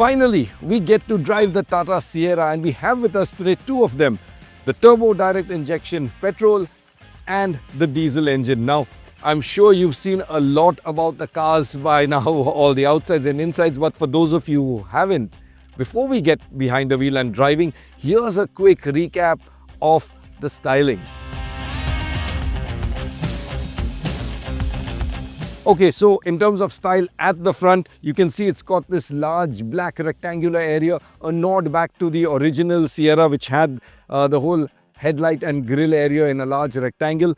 Finally, we get to drive the Tata Sierra, and we have with us today two of them, the turbo direct injection petrol and the diesel engine. Now, I'm sure you've seen a lot about the cars by now, all the outsides and insides, but for those of you who haven't, before we get behind the wheel and driving, here's a quick recap of the styling. Okay, so in terms of style, at the front, you can see it's got this large black rectangular area, a nod back to the original Sierra, which had the whole headlight and grille area in a large rectangle.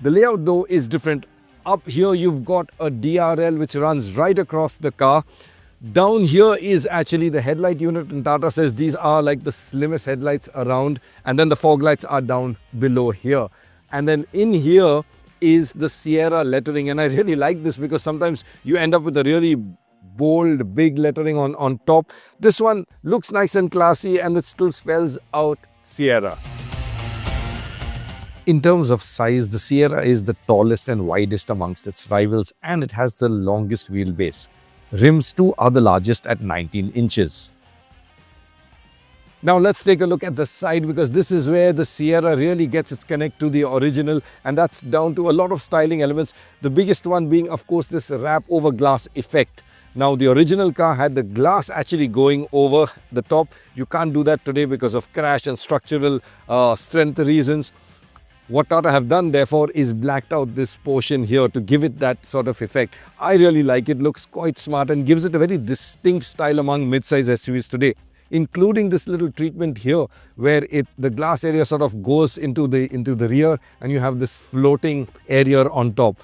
The layout though is different. Up here, you've got a DRL which runs right across the car. Down here is actually the headlight unit, and Tata says these are like the slimmest headlights around, and then the fog lights are down below here. And then in here is the Sierra lettering, and I really like this because sometimes you end up with a really bold big lettering on top. This one looks nice and classy, and it still spells out Sierra. In terms of size, the Sierra is the tallest and widest amongst its rivals, and it has the longest wheelbase. Rims too are the largest at 19 inches. Now let's take a look at the side, because this is where the Sierra really gets its connect to the original, and that's down to a lot of styling elements. The biggest one being, of course, this wrap over glass effect. Now the original car had the glass actually going over the top. You can't do that today because of crash and structural strength reasons. What Tata have done, therefore, is blacked out this portion here to give it that sort of effect. I really like it. Looks quite smart and gives it a very distinct style among mid-size SUVs today, including this little treatment here where the glass area sort of goes into the rear, and you have this floating area on top.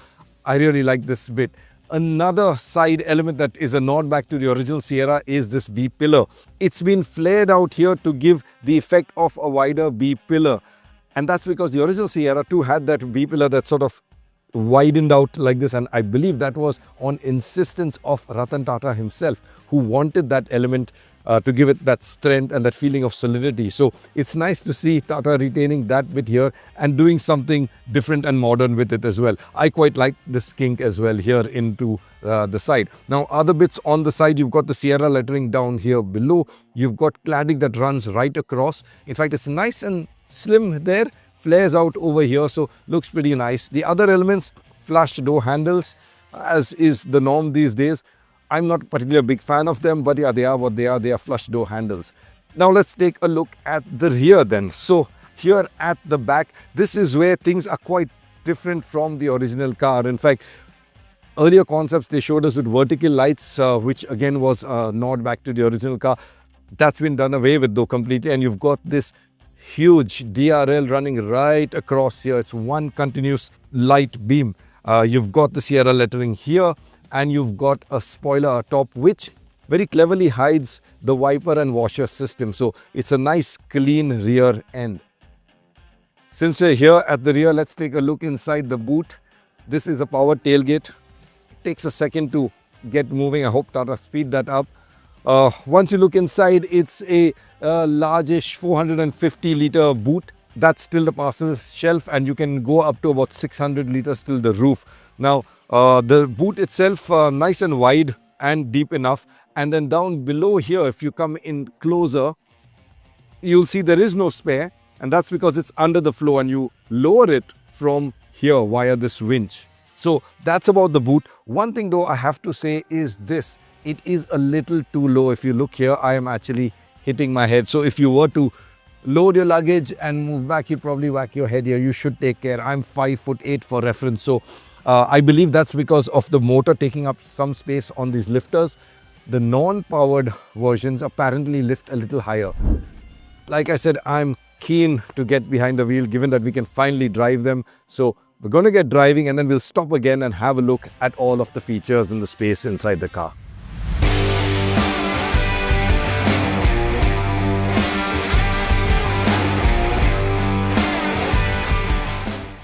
I really like this bit. Another side element that is a nod back to the original Sierra is this B-pillar. It's been flared out here to give the effect of a wider B-pillar. And that's because the original Sierra too had that B-pillar that sort of widened out like this, and I believe that was on insistence of Ratan Tata himself, who wanted that element to give it that strength and that feeling of solidity. So it's nice to see Tata retaining that bit here and doing something different and modern with it as well. I quite like this kink as well here into the side. Now other bits on the side, you've got the Sierra lettering down here below. You've got cladding that runs right across. In fact, it's nice and slim there, flares out over here, so looks pretty nice. The other elements, flush door handles, as is the norm these days. I'm not particularly a big fan of them, but yeah, they are what they are. They are flush door handles. Now let's take a look at the rear then. So here at the back, this is where things are quite different from the original car. In fact, earlier concepts they showed us with vertical lights, which again was a nod back to the original car. That's been done away with though completely, and you've got this huge DRL running right across here. It's one continuous light beam. You've got the Sierra lettering here, and you've got a spoiler atop which very cleverly hides the wiper and washer system. So it's a nice clean rear end. Since we're here at the rear, let's take a look inside the boot. This is a power tailgate. It takes a second to get moving. I hope Tata speed that up. Once you look inside, it's a largish 450-litre boot. That's still the parcel shelf, and you can go up to about 600 litres till the roof. Now, the boot itself, nice and wide and deep enough. And then down below here, if you come in closer, you'll see there is no spare, and that's because it's under the floor, and you lower it from here via this winch. So that's about the boot. One thing though I have to say is this. It is a little too low. If you look here, I am actually hitting my head. So if you were to load your luggage and move back, you'd probably whack your head here. You should take care. I'm 5'8" for reference. So I believe that's because of the motor taking up some space on these lifters. The non-powered versions apparently lift a little higher. Like I said, I'm keen to get behind the wheel given that we can finally drive them. So we're going to get driving, and then we'll stop again and have a look at all of the features and the space inside the car.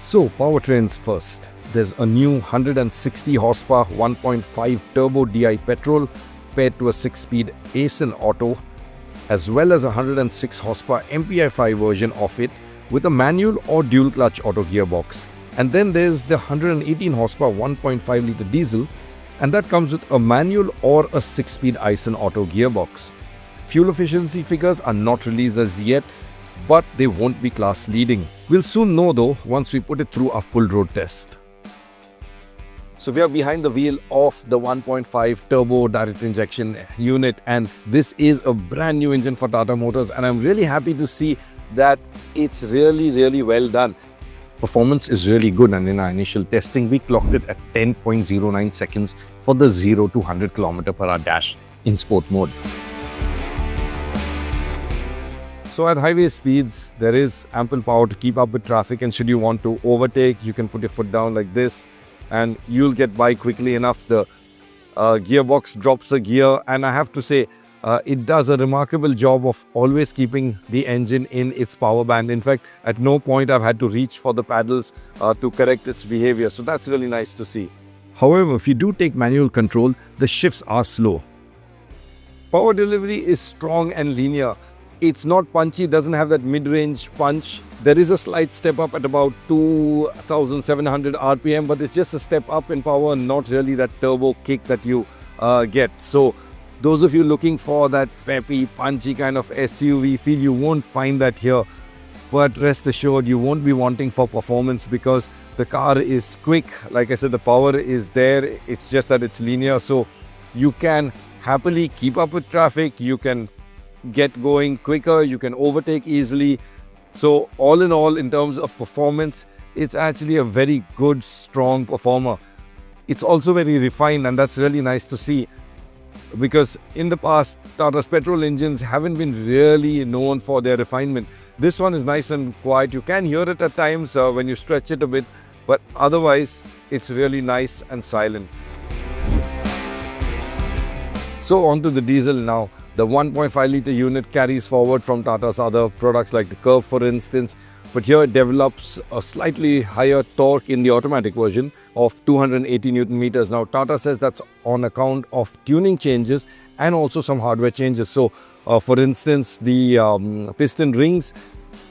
So powertrains first. There's a new 160 horsepower 1.5 turbo DI petrol paired to a 6-speed ACEN auto, as well as a 106 horsepower MPI-5 version of it with a manual or dual clutch auto gearbox. And then there's the 118 horsepower 1.5 litre diesel And that comes with a manual or a 6-speed Ison auto gearbox. Fuel efficiency figures are not released as yet, but they won't be class leading. We'll soon know though once we put it through our full road test. So we are behind the wheel of the 1.5 turbo direct injection unit, and this is a brand new engine for Tata Motors, and I'm really happy to see that it's really well done. Performance is really good, and in our initial testing we clocked it at 10.09 seconds for the 0 to 100 km/h dash in sport mode. So at highway speeds there is ample power to keep up with traffic, and should you want to overtake, you can put your foot down like this and you'll get by quickly enough. The gearbox drops a gear, and I have to say it does a remarkable job of always keeping the engine in its power band. In fact, at no point I've had to reach for the paddles to correct its behavior, so that's really nice to see. However, if you do take manual control, the shifts are slow. Power delivery is strong and linear. It's not punchy, doesn't have that mid-range punch. There is a slight step up at about 2700 RPM, but it's just a step up in power, not really that turbo kick that you get. So those of you looking for that peppy, punchy kind of SUV feel, you won't find that here. But rest assured, you won't be wanting for performance because the car is quick. Like I said, the power is there. It's just that it's linear. So you can happily keep up with traffic. You can get going quicker. You can overtake easily. So all in all, in terms of performance, it's actually a very good, strong performer. It's also very refined, and that's really nice to see, because in the past, Tata's petrol engines haven't been really known for their refinement. This one is nice and quiet. You can hear it at times when you stretch it a bit, but otherwise it's really nice and silent. So on to the diesel now. The 1.5 litre unit carries forward from Tata's other products like the Curve, for instance, but here it develops a slightly higher torque in the automatic version of 280 Newton meters. Now Tata says that's on account of tuning changes and also some hardware changes. So for instance, the piston rings,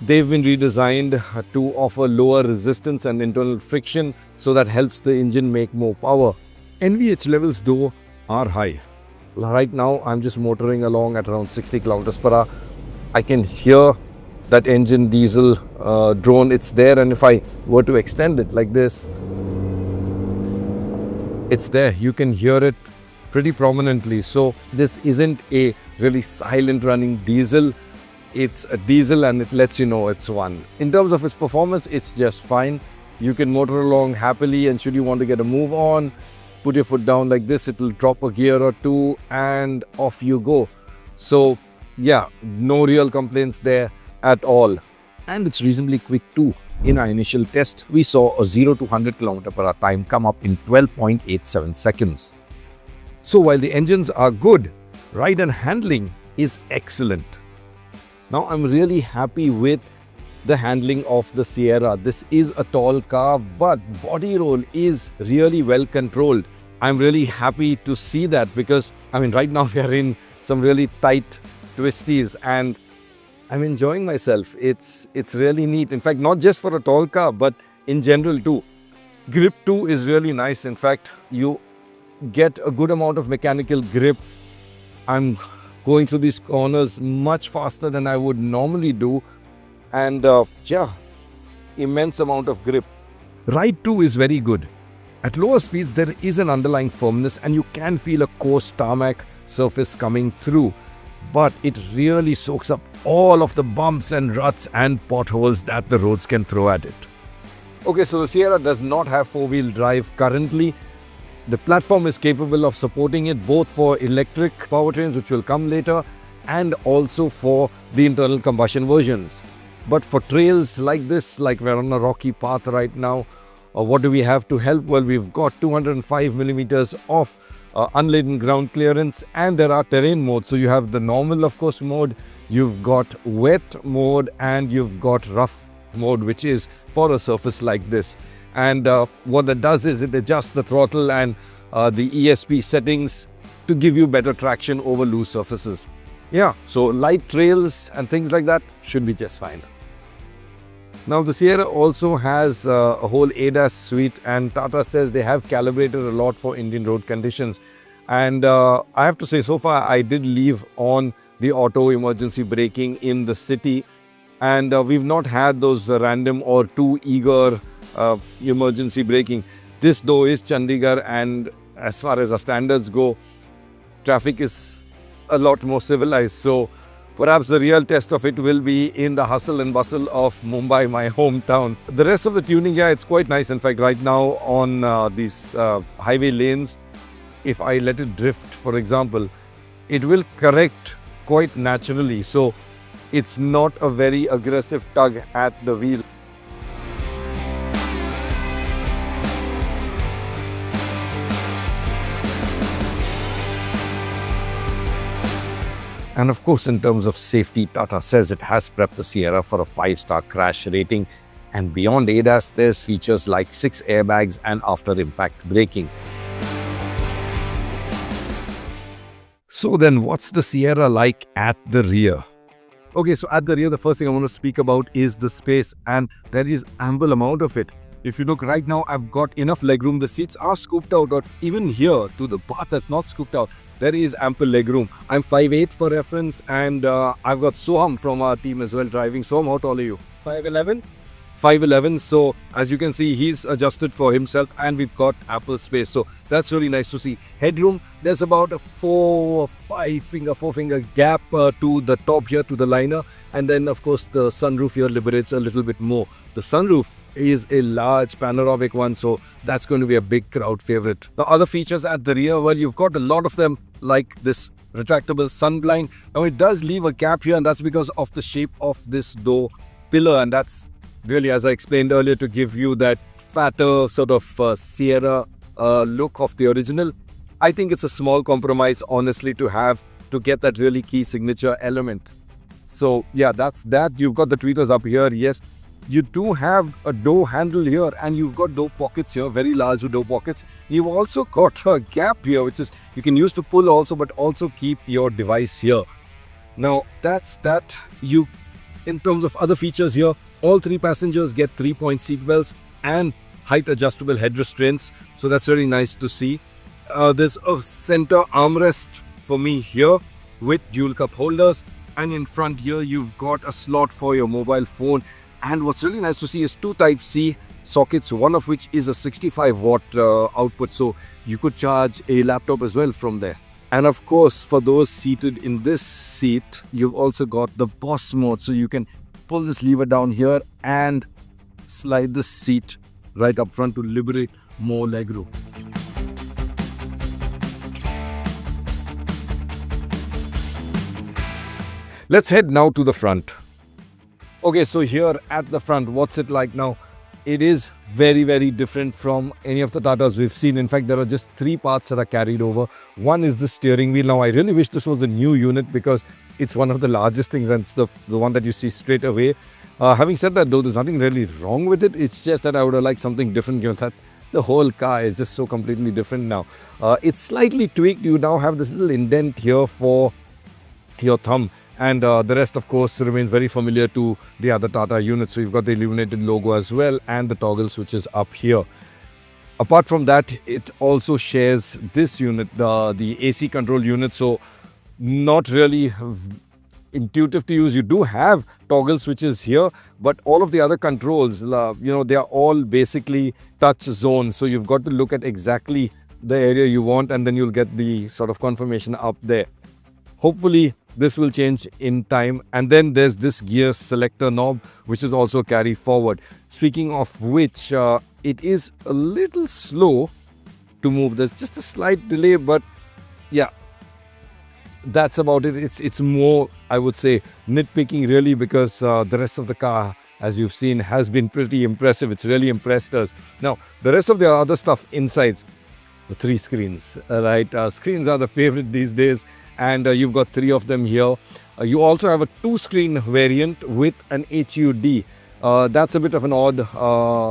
they've been redesigned to offer lower resistance and internal friction, so that helps the engine make more power. NVH levels though are high. Right now I'm just motoring along at around 60 km/h. I can hear that engine diesel drone. It's there, and if I were to extend it like this, it's there. You can hear it pretty prominently. So this isn't a really silent running diesel. It's a diesel, and it lets you know it's one. In terms of its performance, it's just fine. You can motor along happily, and should you want to get a move on, put your foot down like this, it will drop a gear or two and off you go. So yeah, no real complaints there at all. And it's reasonably quick too. In our initial test, we saw a 0 to 100 km/h time come up in 12.87 seconds. So while the engines are good, ride and handling is excellent. Now I'm really happy with the handling of the Sierra. This is a tall car, but body roll is really well controlled. I'm really happy to see that, because I mean right now we are in some really tight twisties and I'm enjoying myself. It's really neat. In fact, not just for a tall car, but in general too. Grip too is really nice. In fact, you get a good amount of mechanical grip. I'm going through these corners much faster than I would normally do, and yeah, immense amount of grip. Ride too is very good. At lower speeds there is an underlying firmness, and you can feel a coarse tarmac surface coming through, but it really soaks up all of the bumps and ruts and potholes that the roads can throw at it. Okay, so the Sierra does not have four-wheel drive currently. The platform is capable of supporting it both for electric powertrains, which will come later, and also for the internal combustion versions. But for trails like this, like we're on a rocky path right now, what do we have to help? Well, we've got 205 millimeters of unladen ground clearance, and there are terrain modes. So you have the normal, of course, mode, you've got wet mode, and you've got rough mode, which is for a surface like this. And what that does is it adjusts the throttle and the ESP settings to give you better traction over loose surfaces. Yeah, so light trails and things like that should be just fine. Now the Sierra also has a whole ADAS suite, and Tata says they have calibrated a lot for Indian road conditions. And I have to say, so far I did leave on the auto emergency braking in the city, and we've not had those random or too eager emergency braking. This though is Chandigarh, and as far as our standards go, traffic is a lot more civilized. So perhaps the real test of it will be in the hustle and bustle of Mumbai, my hometown. The rest of the tuning, yeah, it's quite nice. In fact, right now on these highway lanes, if I let it drift, for example, it will correct quite naturally. So it's not a very aggressive tug at the wheel. And of course, in terms of safety, Tata says it has prepped the Sierra for a 5-star crash rating. And beyond ADAS, there's features like 6 airbags and after-impact braking. So then, what's the Sierra like at the rear? Okay, so at the rear, the first thing I want to speak about is the space, and there is ample amount of it. If you look right now, I've got enough legroom. The seats are scooped out, or even here to the part that's not scooped out, there is ample legroom. I'm 5'8" for reference, and I've got Soham from our team as well driving. Soham, how tall are you? 5'11". 5'11", so as you can see, he's adjusted for himself, and we've got ample space, so that's really nice to see. Headroom, there's about a 4 finger gap to the top here, to the liner, and then of course the sunroof here liberates a little bit more. The sunroof is a large panoramic one, so that's going to be a big crowd favorite. The other features at the rear, well, you've got a lot of them, like this retractable sun blind. Now it does leave a gap here, and that's because of the shape of this door pillar, and that's really, as I explained earlier, to give you that fatter sort of Sierra look of the original. I think it's a small compromise, honestly, to have to get that really key signature element. So yeah, that's that. You've got the tweeters up here. Yes, you do have a door handle here, and you've got door pockets here, very large door pockets. You've also got a gap here, which is you can use to pull also, but also keep your device here. Now that's that. In terms of other features here, all 3 passengers get 3-point seat belts and height adjustable head restraints, so that's really nice to see. There's a center armrest for me here with dual cup holders, and in front here you've got a slot for your mobile phone. And what's really nice to see is 2 Type-C sockets, one of which is a 65-watt output, so you could charge a laptop as well from there. And of course, for those seated in this seat, you've also got the boss mode, so you can pull this lever down here and slide the seat right up front to liberate more legroom. Let's head now to the front. Okay, so here at the front, what's it like now? It is very, very different from any of the Tatas we've seen. In fact, there are just 3 parts that are carried over. One is the steering wheel. Now, I really wish this was a new unit because it's one of the largest things, and it's the one that you see straight away. Having said that, though, there's nothing really wrong with it. It's just that I would have liked something different, given that the whole car is just so completely different now. It's slightly tweaked. You now have this little indent here for your thumb. And the rest, of course, remains very familiar to the other Tata units. So you've got the illuminated logo as well, and the toggle switches up here. Apart from that, it also shares this unit, the AC control unit. So not really intuitive to use. You do have toggle switches here, but all of the other controls, they are all basically touch zones. So you've got to look at exactly the area you want, and then you'll get the sort of confirmation up there. Hopefully, this will change in time. And then there's this gear selector knob, which is also carry forward. Speaking of which, it is a little slow to move. There's just a slight delay, but yeah, that's about it. It's more, I would say, nitpicking really, because the rest of the car, as you've seen, has been pretty impressive. It's really impressed us. Now, the rest of the other stuff inside, the 3 screens, right? Screens are the favorite these days. And you've got 3 of them here. You also have a 2-screen variant with an HUD. That's a bit of an odd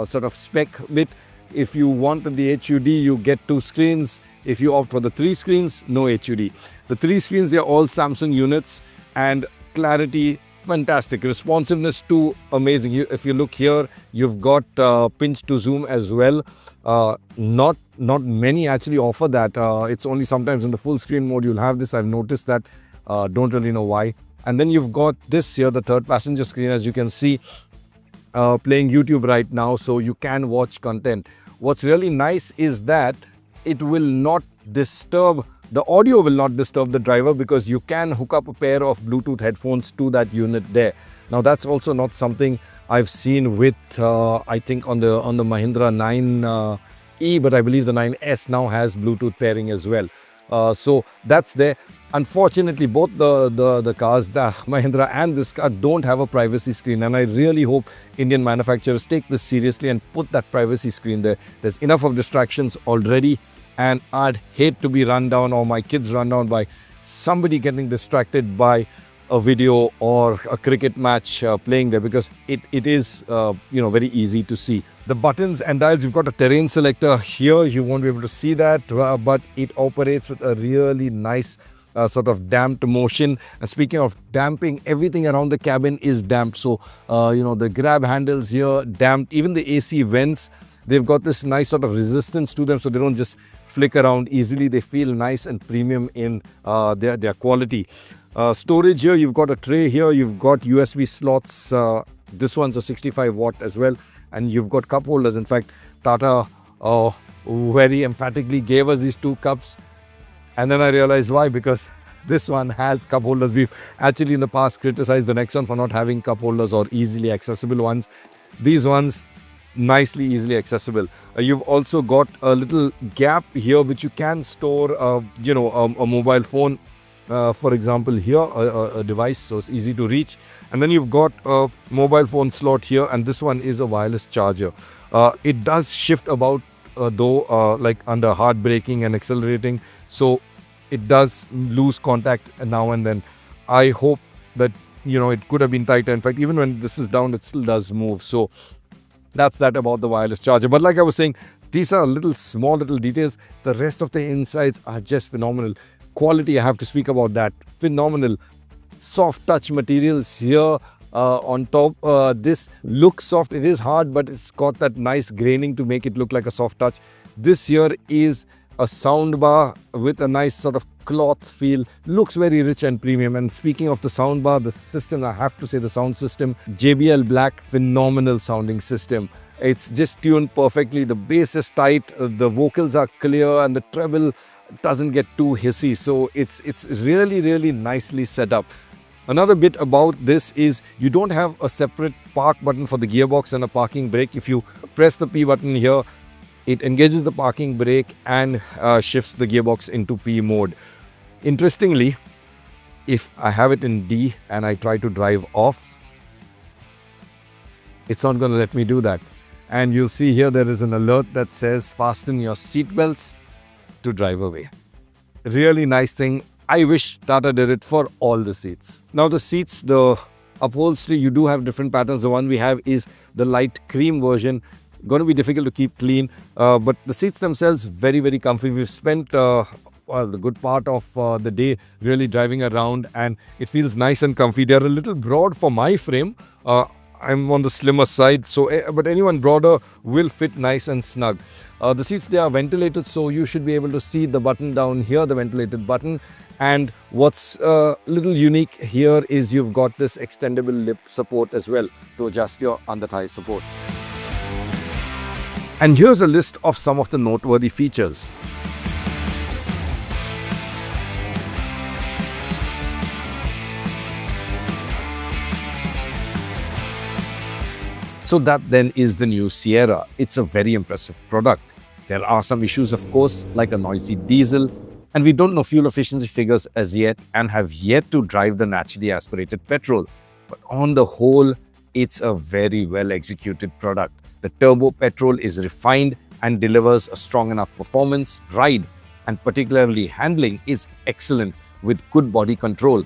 sort of spec bit. If you want the HUD, you get 2 screens. If you opt for the 3 screens, no HUD. The 3 screens, they're all Samsung units, and clarity fantastic. Responsiveness too, amazing. If you look here, you've got pinch to zoom as well. Not many actually offer that. It's only sometimes in the full screen mode you'll have this. I've noticed that. Don't really know why. And then you've got this here, the third passenger screen, as you can see, playing YouTube right now, so you can watch content. What's really nice is that it will not disturb, the audio will not disturb the driver, because you can hook up a pair of Bluetooth headphones to that unit there. Now that's also not something I've seen with I think on the Mahindra 9E, but I believe the 9S now has Bluetooth pairing as well. So that's there. Unfortunately, both the cars, the Mahindra and this car, don't have a privacy screen, and I really hope Indian manufacturers take this seriously and put that privacy screen there. There's enough of distractions already, and I'd hate to be run down, or my kids run down, by somebody getting distracted by a video or a cricket match playing there, because it is very easy to see. The buttons and dials, you've got a terrain selector here. You won't be able to see that, but it operates with a really nice sort of damped motion. And speaking of damping, everything around the cabin is damped. So the grab handles here damped, even the AC vents, they've got this nice sort of resistance to them, so they don't just flick around easily. They feel nice and premium in their quality. Storage here, you've got a tray here, you've got USB slots. This one's a 65 watt as well, and you've got cup holders. In fact, Tata very emphatically gave us these two cups, and then I realized why, because this one has cup holders. We've actually in the past criticized the Nexon for not having cup holders or easily accessible ones. These ones, nicely easily accessible. You've also got a little gap here which you can store a mobile phone, for example here, a device, so it's easy to reach. And then you've got a mobile phone slot here, and this one is a wireless charger. It does shift about though, like under hard braking and accelerating, so it does lose contact now and then. I hope that it could have been tighter. In fact, even when this is down, it still does move. So that's that about the wireless charger. But like I was saying, these are small little details. The rest of the insides are just phenomenal. Quality, I have to speak about that. Phenomenal. Soft touch materials here on top. This looks soft. It is hard, but it's got that nice graining to make it look like a soft touch. This here is a sound bar with a nice sort of cloth feel. Looks very rich and premium. And speaking of the sound bar, the system, I have to say, the sound system, JBL Black, phenomenal sounding system. It's just tuned perfectly. The bass is tight, the vocals are clear, and the treble doesn't get too hissy. So it's really, really nicely set up. Another bit about this is you don't have a separate park button for the gearbox and a parking brake. If you press the P button here, it engages the parking brake and shifts the gearbox into P mode. Interestingly, if I have it in D and I try to drive off, it's not going to let me do that. And you'll see here there is an alert that says fasten your seatbelts to drive away. Really nice thing. I wish Tata did it for all the seats. Now the seats, the upholstery, you do have different patterns. The one we have is the light cream version. Going to be difficult to keep clean, but the seats themselves very, very comfy. We've spent the good part of the day really driving around, and it feels nice and comfy. They're a little broad for my frame. I'm on the slimmer side, so but anyone broader will fit nice and snug. The seats, they are ventilated, so you should be able to see the button down here, the ventilated button. And what's a little unique here is you've got this extendable lip support as well to adjust your under thigh support. And here's a list of some of the noteworthy features. So that then is the new Sierra. It's a very impressive product. There are some issues, of course, like a noisy diesel, and we don't know fuel efficiency figures as yet and have yet to drive the naturally aspirated petrol. But on the whole, it's a very well executed product. The turbo petrol is refined and delivers a strong enough performance. Ride and particularly handling is excellent with good body control.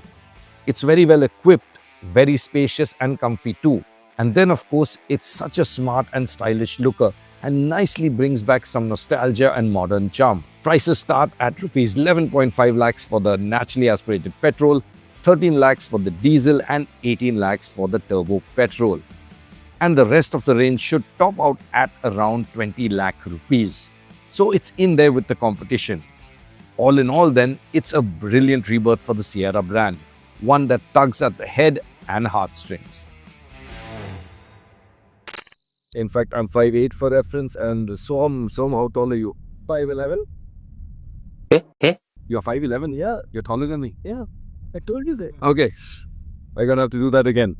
It's very well equipped, very spacious and comfy too. And then of course, it's such a smart and stylish looker and nicely brings back some nostalgia and modern charm. Prices start at Rs 11.5 lakhs for the naturally aspirated petrol, 13 lakhs for the diesel and 18 lakhs for the turbo petrol. And the rest of the range should top out at around 20 lakh rupees. So it's in there with the competition. All in all then, it's a brilliant rebirth for the Sierra brand, one that tugs at the head and heartstrings. In fact, I'm 5'8" for reference, and how tall are you? 5'11". You're 5'11"? Yeah. You're taller than me. Yeah. I told you that. Okay. We're gonna have to do that again.